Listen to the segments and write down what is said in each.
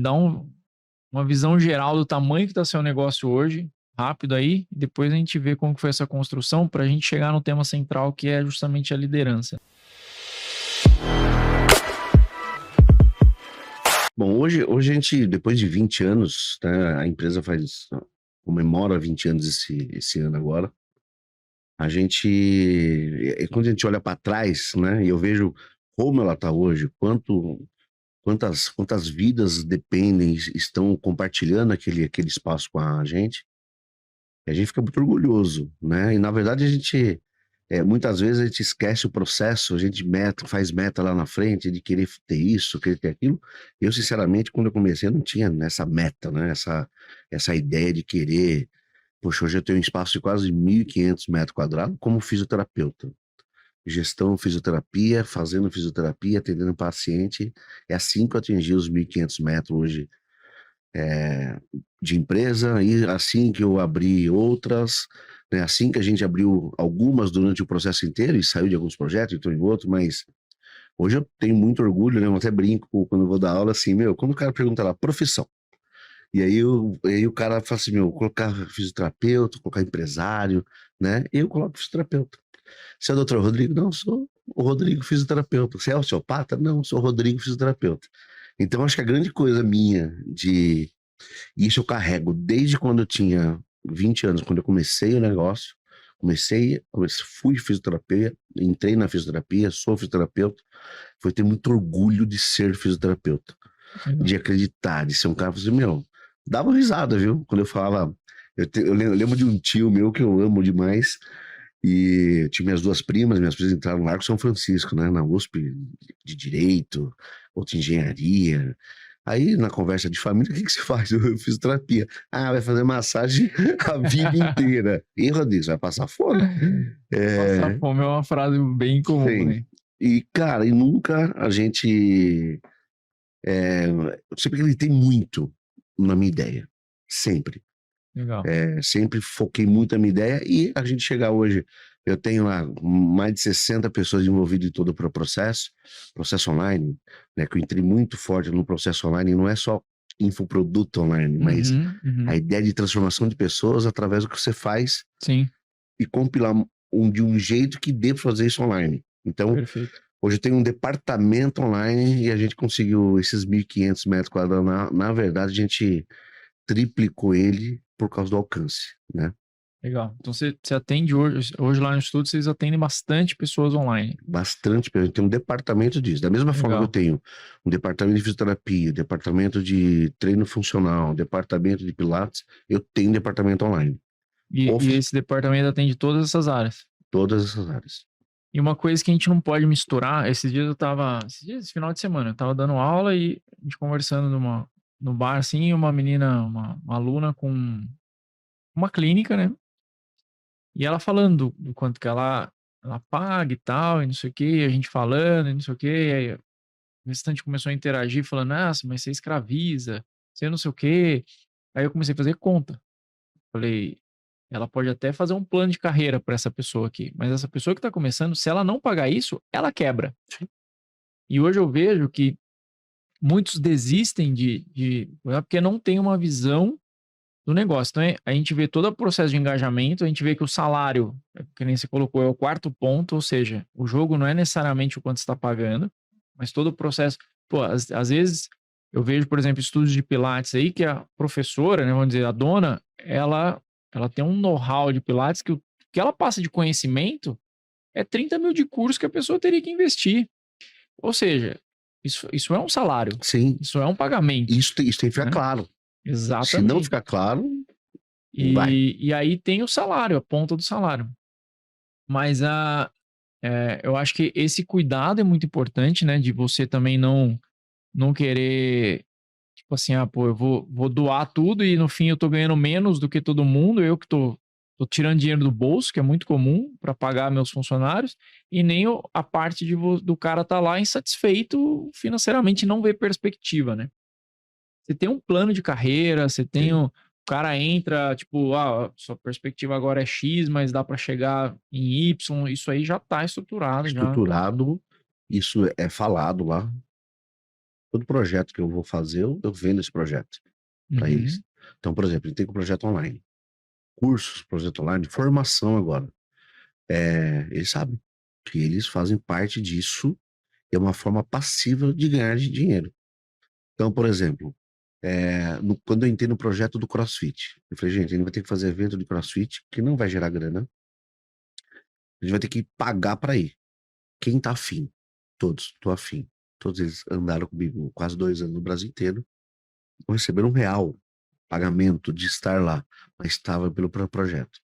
dá uma visão geral do tamanho que está seu negócio hoje, rápido aí, e depois a gente vê como que foi essa construção para a gente chegar no tema central, que é justamente a liderança. Bom, hoje a gente, depois de 20 anos, né, a empresa comemora 20 anos esse ano agora. Quando a gente olha para trás, né, e eu vejo como ela está hoje, quantas vidas dependem, estão compartilhando aquele espaço com a gente fica muito orgulhoso, né? E na verdade muitas vezes a gente esquece o processo, a gente faz meta lá na frente de querer ter isso, querer ter aquilo. Eu, sinceramente, quando eu comecei, eu não tinha essa meta, né? Essa ideia de querer. Poxa, hoje eu tenho um espaço de quase 1.500 metros quadrados como fisioterapeuta. Gestão fisioterapia, fazendo fisioterapia, atendendo paciente. É assim que eu atingi os 1.500 metros hoje de empresa, e assim que eu abri outras, né, assim que a gente abriu algumas durante o processo inteiro e saiu de alguns projetos, entrou em outro, mas hoje eu tenho muito orgulho, né? Eu até brinco quando eu vou dar aula assim, quando o cara pergunta lá, profissão, e aí o cara fala assim, colocar fisioterapeuta, colocar empresário, né? Eu coloco fisioterapeuta. Você é o doutor Rodrigo? Não, sou o Rodrigo fisioterapeuta. Você é osteopata? Não, sou o Rodrigo fisioterapeuta. Então, acho que a grande coisa minha isso eu carrego desde quando eu tinha 20 anos, quando eu comecei o negócio, fui fisioterapeuta, entrei na fisioterapia, sou fisioterapeuta, foi ter muito orgulho de ser fisioterapeuta, de acreditar, de ser um cara, assim, dava risada, viu? Quando eu falava, eu lembro de um tio meu que eu amo demais, e eu tinha minhas primas entraram no Largo São Francisco, né, na USP, de Direito, outra Engenharia. Aí, na conversa de família, o que se faz? Eu fiz terapia. Ah, vai fazer massagem a vida inteira. E, Rodrigo, você vai passar fome. Passar fome é uma frase bem comum, Sim. né? E, cara, nunca a gente... eu sempre acreditei muito na minha ideia. Sempre. Legal. Sempre foquei muito na minha ideia, e a gente chegar hoje, eu tenho lá mais de 60 pessoas envolvidas em todo o processo online, né, que eu entrei muito forte no processo online, não é só infoproduto online, mas a ideia de transformação de pessoas através do que você faz. Sim. E compilar de um jeito que dê para fazer isso online. Então, Perfeito. hoje eu tenho um departamento online e a gente conseguiu esses 1.500 metros quadrados. Na verdade, a gente triplicou ele por causa do alcance, né? Legal. Então você atende hoje lá no estúdio, vocês atendem bastante pessoas online. Bastante, a gente tem um departamento disso. Da mesma forma que eu tenho um departamento de fisioterapia, departamento de treino funcional, departamento de pilates, eu tenho um departamento online. E esse departamento atende todas essas áreas? Todas essas áreas. E uma coisa que a gente não pode misturar, esse final de semana, eu tava dando aula e a gente conversando no bar, assim, uma menina, uma aluna com uma clínica, né? E ela falando do quanto que ela paga e tal, e não sei o que, a gente falando, e não sei o que, aí o restante começou a interagir, falando, nossa, mas você escraviza, você não sei o que. Aí eu comecei a fazer conta. Falei, ela pode até fazer um plano de carreira para essa pessoa aqui, mas essa pessoa que está começando, se ela não pagar isso, ela quebra. E hoje eu vejo que muitos desistem porque não tem uma visão do negócio. Então, a gente vê todo o processo de engajamento, a gente vê que o salário, que nem você colocou, é o quarto ponto, ou seja, o jogo não é necessariamente o quanto você está pagando, mas todo o processo. Pô, às vezes eu vejo, por exemplo, estudos de Pilates aí, que a professora, né, vamos dizer, a dona, ela tem um know-how de Pilates que o que ela passa de conhecimento é 30 mil de curso que a pessoa teria que investir. Ou seja, isso é um salário. Sim. Isso é um pagamento. Isso tem que ficar claro. Exatamente. Se não ficar claro, vai. E aí tem o salário, a ponta do salário. Mas eu acho que esse cuidado é muito importante, né? De você também não querer, tipo assim, pô, eu vou doar tudo e no fim eu tô ganhando menos do que todo mundo, eu que tô tirando dinheiro do bolso, que é muito comum, para pagar meus funcionários, e nem a parte do cara tá lá insatisfeito financeiramente, não vê perspectiva, né? Você tem um plano de carreira, você tem o cara entra, tipo, sua perspectiva agora é X, mas dá para chegar em Y, isso aí já tá estruturado. Estruturado, isso é falado lá. todo projeto que eu vou fazer, eu vendo esse projeto para eles. Uhum. Então, por exemplo, ele tem um projeto online, cursos, projeto online, formação agora. Eles sabem que eles fazem parte disso, é uma forma passiva de ganhar de dinheiro. Então, por exemplo, quando eu entrei no projeto do CrossFit, eu falei, gente, a gente vai ter que fazer evento de CrossFit que não vai gerar grana, a gente vai ter que pagar para ir. Quem tá afim? Todos, tô afim. Todos eles andaram comigo quase 2 anos no Brasil inteiro, não receberam R$ 1 pagamento de estar lá, mas estava pelo projeto.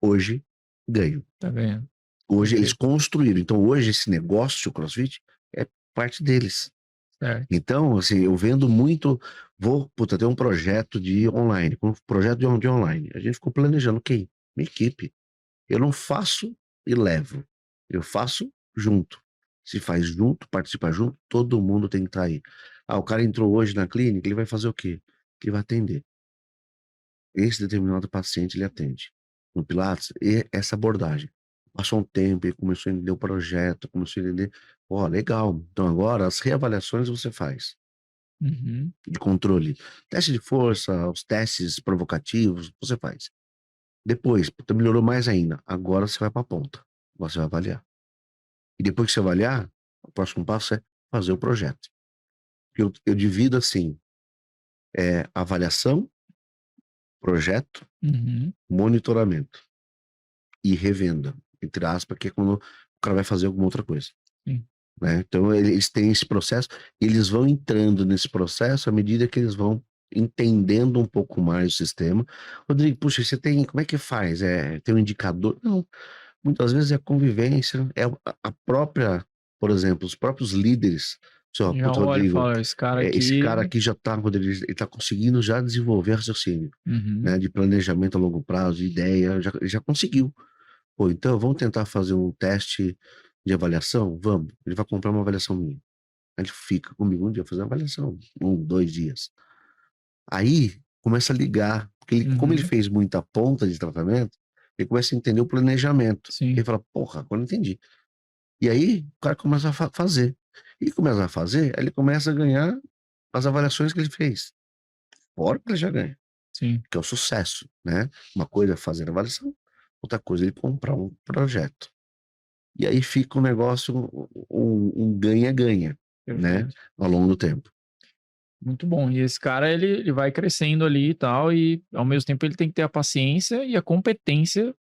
Hoje, ganho. Tá ganhando. Hoje eles Perfeito. construíram. Então, hoje, esse negócio, o CrossFit, é parte deles. Certo. Então, assim, eu vendo muito. Puta, ter um projeto de online. Um projeto de online. A gente ficou planejando quem? Minha equipe. Eu não faço e levo. Eu faço junto. Se faz junto, participa junto, todo mundo tem que estar aí. Ah, o cara entrou hoje na clínica, ele vai fazer o quê? Ele vai atender. Esse determinado paciente ele atende. No Pilates, e essa abordagem. Passou um tempo, ele começou a entender o projeto, começou a entender, ó, legal. Então agora as reavaliações você faz Uhum. de controle. Teste de força, os testes provocativos, você faz. Depois, puta, melhorou mais ainda. Agora você vai para a ponta. Agora você vai avaliar. E depois que você avaliar, o próximo passo é fazer o projeto. Eu divido assim, avaliação, projeto, Uhum. monitoramento e revenda, entre aspas, que é quando o cara vai fazer alguma outra coisa, Sim. né? Então eles têm esse processo, e eles vão entrando nesse processo à medida que eles vão entendendo um pouco mais o sistema. Rodrigo, puxa, você tem, como é que faz? Tem um indicador? Não, muitas vezes é a convivência, a própria, por exemplo, os próprios líderes. Só, Já puta, olha e Rodrigo, fala, esse cara esse cara aqui. aqui já tá, Rodrigo, ele tá conseguindo já desenvolver raciocínio, Uhum. né, de planejamento a longo prazo, de ideia, já conseguiu. Pô, então vamos tentar fazer um teste de avaliação? Vamos. Ele vai comprar uma avaliação minha. Aí ele fica comigo um dia, fazer uma avaliação, 2 dias. Aí começa a ligar, porque como ele Uhum. fez muita ponta de tratamento, ele começa a entender o planejamento. Ele Sim. fala, porra, agora eu entendi. E aí o cara começa a fazer. E começa a fazer, aí ele começa a ganhar as avaliações que ele fez. Fora que ele já ganha, Sim. que é o sucesso, né? Uma coisa é fazer a avaliação, outra coisa é ele comprar um projeto. E aí fica um negócio, um ganha-ganha, né? Perfeito. Ao longo do tempo. Muito bom. E esse cara, ele vai crescendo ali e tal, e ao mesmo tempo ele tem que ter a paciência e a competência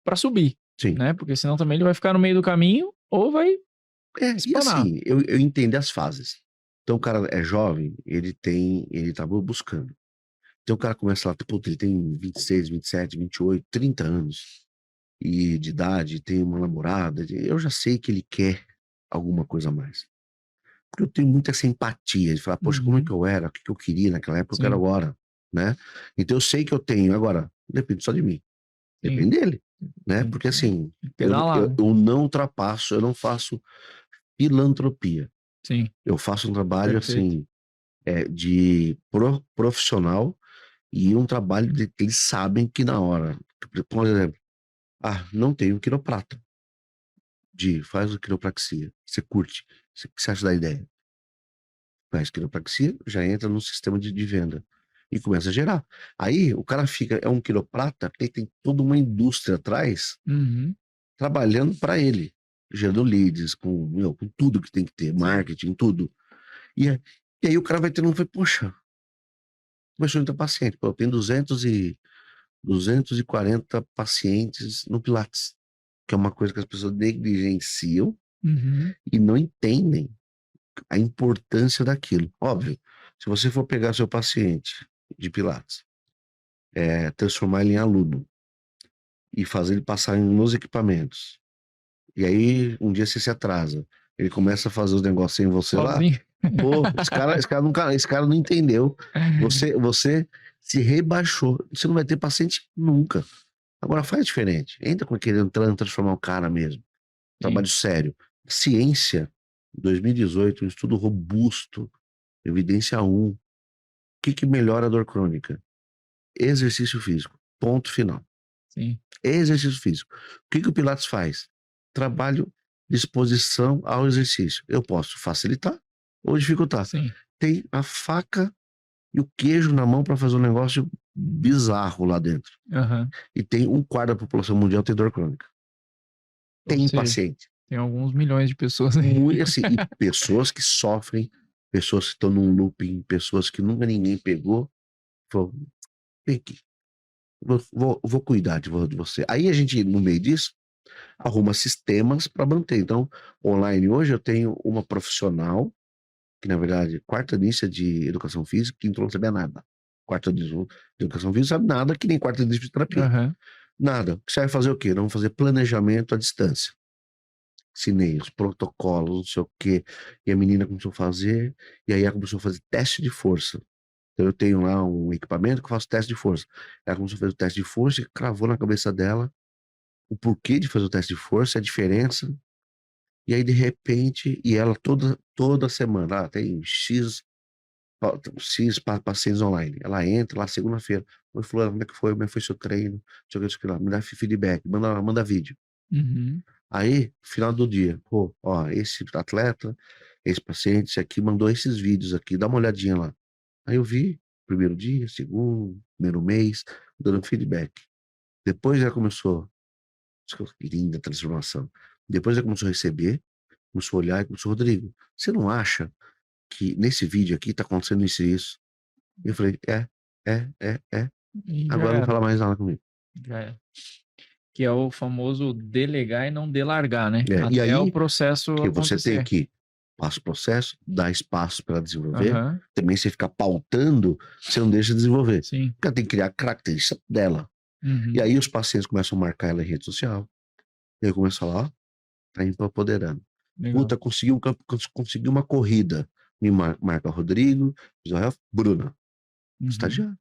para subir, Sim. né? Porque senão também ele vai ficar no meio do caminho ou vai E espanar. assim, eu entendo as fases. Então o cara é jovem, ele tá buscando. Então o cara começa lá, puta, ele tem 26, 27, 28, 30 anos e de idade, tem uma namorada, eu já sei que ele quer alguma coisa a mais. Porque eu tenho muita essa empatia de falar, poxa, como é que Uhum. eu era? O que que eu queria naquela época, eu quero Sim, agora, né? Então eu sei que eu tenho, agora, não depende só de mim, sim. depende dele, né? Tem Porque que assim, pedalar, né? eu não ultrapasso, eu não faço filantropia. Sim, Eu faço um trabalho perfeito. assim, de profissional, e um trabalho de que eles sabem que na hora, por exemplo, não tenho quiroprata. Faz o quiropraxia. Você curte. O que você acha da ideia? Faz quiropraxia, já entra no sistema de venda. E começa a gerar. Aí o cara fica, é um quiroprata, que tem toda uma indústria atrás Uhum. trabalhando para ele, gerando leads, com tudo que tem que ter, Sim. marketing, tudo. E, é- e aí o cara vai tendo, poxa, começou a ter paciente. Pô, eu tenho 240 pacientes no Pilates, que é uma coisa que as pessoas negligenciam Uhum. e não entendem a importância daquilo. Óbvio, se você for pegar seu paciente de Pilates, transformar ele em aluno e fazer ele passar nos equipamentos, e aí um dia você se atrasa, ele começa a fazer os negócios sem você lá, Sozinho. pô, esse cara não entendeu. Você se rebaixou. Você não vai ter paciente nunca. Agora faz diferente. Entra com querendo transformar o cara mesmo. Sim, Trabalho sério. Ciência, 2018, um estudo robusto, evidência 1. O que melhora a dor crônica? Exercício físico. Ponto final. sim, Exercício físico. O que o Pilates faz? Trabalho de exposição ao exercício. Eu posso facilitar ou dificultar. sim. tem a faca e o queijo na mão para fazer um negócio bizarro lá dentro. Aham. E tem um quarto da população mundial tem dor crônica. Ou Tem seja, paciente. tem alguns milhões de pessoas aí. Muito, assim, e pessoas que sofrem, pessoas que estão num looping, pessoas que nunca ninguém pegou. Falou, vem aqui, vou cuidar de você. Aí a gente, no meio disso, arruma sistemas para manter. Então, online hoje eu tenho uma profissional, que na verdade, quartanista de educação física, que não sabia nada. Quartanista de educação física sabe nada, que nem quartanista de terapia. Aham. Nada. Você vai fazer o quê? Nós vamos fazer planejamento à distância. Ensinei os protocolos, não sei o quê. E a menina começou a fazer, e aí ela começou a fazer teste de força. Então eu tenho lá um equipamento que eu faço teste de força. Ela começou a fazer o teste de força e cravou na cabeça dela o porquê de fazer o teste de força, a diferença. E aí, de repente, e ela toda semana, tem X pacientes online. Ela entra lá segunda-feira. Oi, fulano, como é que foi? Como é que foi seu treino? Não sei o que, isso aqui lá. Me dá feedback, manda vídeo. Uhum. Aí, final do dia, pô, ó, esse atleta, esse paciente, esse aqui mandou esses vídeos aqui, dá uma olhadinha lá. Aí eu vi, primeiro dia, segundo, primeiro mês, dando feedback. Depois ela começou, que linda transformação. Depois ela começou a receber, começou a olhar e começou, Rodrigo, você não acha que nesse vídeo aqui tá acontecendo isso e isso? E eu falei, é. E já Agora não era. fala mais nada comigo. Já era. Que é o famoso delegar e não delargar, né? E Até o aí, processo que você tem acontecer. que passa o processo, dá espaço para desenvolver. Aham. Também você ficar pautando, você não deixa desenvolver. Sim. Porque ela tem que criar a característica dela. Uhum. E aí os pacientes começam a marcar ela em rede social. E aí começa a falar, ó, tá empoderando. Legal. Puta, conseguiu uma corrida. Me marca Rodrigo, Israel, Bruna, Uhum. estagiário.